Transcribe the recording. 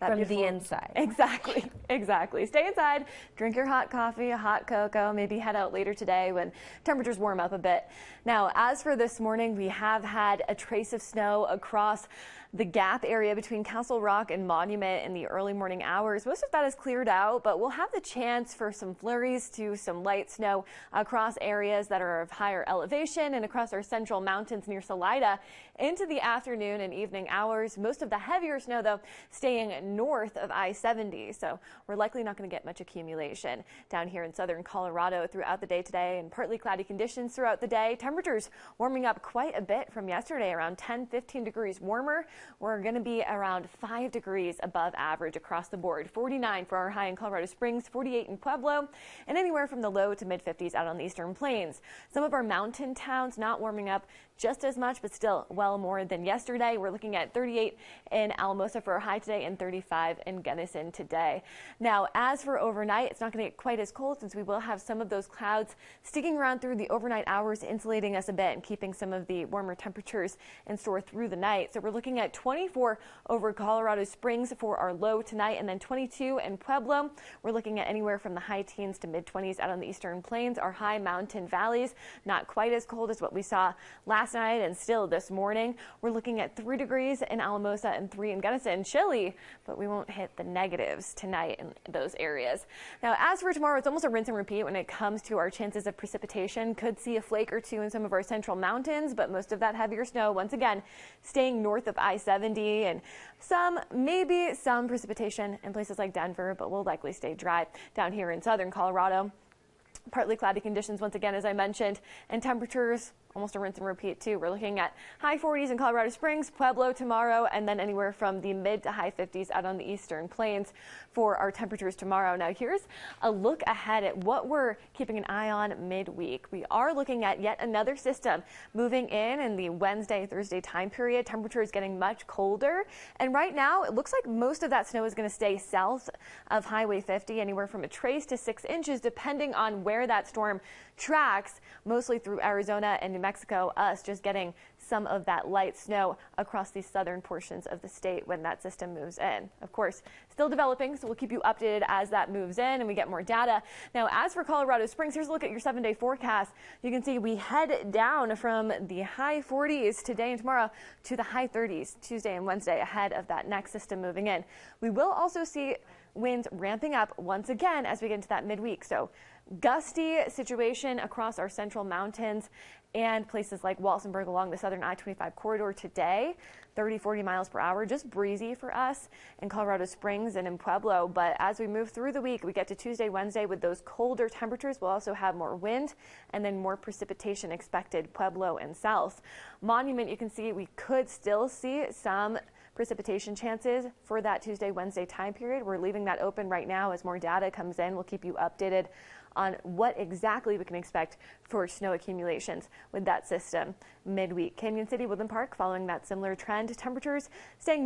From the inside. Exactly, exactly. Stay inside, drink your hot coffee, a hot cocoa, maybe head out later today when temperatures warm up a bit. Now, as for this morning, we have had a trace of snow across the gap area between Castle Rock and Monument in the early morning hours. Most of that is cleared out, but we'll have the chance for some flurries to some light snow across areas that are of higher elevation and across our central mountains near Salida into the afternoon and evening hours. Most of the heavier snow, though, staying north of I-70, so we're likely not going to get much accumulation down here in southern Colorado throughout the day today, and partly cloudy conditions throughout the day. Temperatures warming up quite a bit from yesterday, around 10-15 degrees warmer. We're going to be around 5 degrees above average across the board. 49 for our high in Colorado Springs, 48 in Pueblo, and anywhere from the low to mid 50s out on the eastern plains. Some of our mountain towns not warming up just as much, but still well more than yesterday. We're looking at 38 in Alamosa for a high today and 35 in Gunnison today. Now, as for overnight, it's not going to get quite as cold since we will have some of those clouds sticking around through the overnight hours, insulating us a bit and keeping some of the warmer temperatures in store through the night. So we're looking at 24 over Colorado Springs for our low tonight, and then 22 in Pueblo. We're looking at anywhere from the high teens to mid 20s out on the eastern plains. Our high mountain valleys not quite as cold as what we saw last night and still this morning. We're looking at 3 degrees in Alamosa and 3 in Gunnison. Chilly, but we won't hit the negatives tonight in those areas. Now, as for tomorrow, it's almost a rinse and repeat when it comes to our chances of precipitation. Could see a flake or two in some of our central mountains, but most of that heavier snow, once again, staying north of I-70, and maybe some precipitation in places like Denver, but we'll likely stay dry down here in southern Colorado. Partly cloudy conditions once again, as I mentioned, and temperatures almost a rinse and repeat too. We're looking at high 40s in Colorado Springs, Pueblo tomorrow, and then anywhere from the mid to high 50s out on the eastern plains for our temperatures tomorrow. Now, here's a look ahead at what we're keeping an eye on midweek. We are looking at yet another system moving in the Wednesday, Thursday time period. Temperatures getting much colder, and right now it looks like most of that snow is going to stay south of Highway 50, anywhere from a trace to 6 inches, depending on where that storm tracks, mostly through Arizona and New Mexico, us just getting some of that light snow across the southern portions of the state when that system moves in. Of course, still developing, so we'll keep you updated as that moves in and we get more data. Now, as for Colorado Springs, here's a look at your 7-day forecast. You can see we head down from the high 40s today and tomorrow to the high 30s Tuesday and Wednesday ahead of that next system moving in. We will also see winds ramping up once again as we get into that midweek. So gusty situation across our central mountains and places like Walsenburg along the southern I-25 corridor today, 30-40 miles per hour, just breezy for us in Colorado Springs and in Pueblo. But as we move through the week, we get to Tuesday, Wednesday with those colder temperatures. We'll also have more wind and then more precipitation expected Pueblo and south. Monument, you can see we could still see some precipitation chances for that Tuesday, Wednesday time period. We're leaving that open right now as more data comes in. We'll keep you updated on what exactly we can expect for snow accumulations with that system midweek. Canyon City, Woodland Park, following that similar trend. Temperatures staying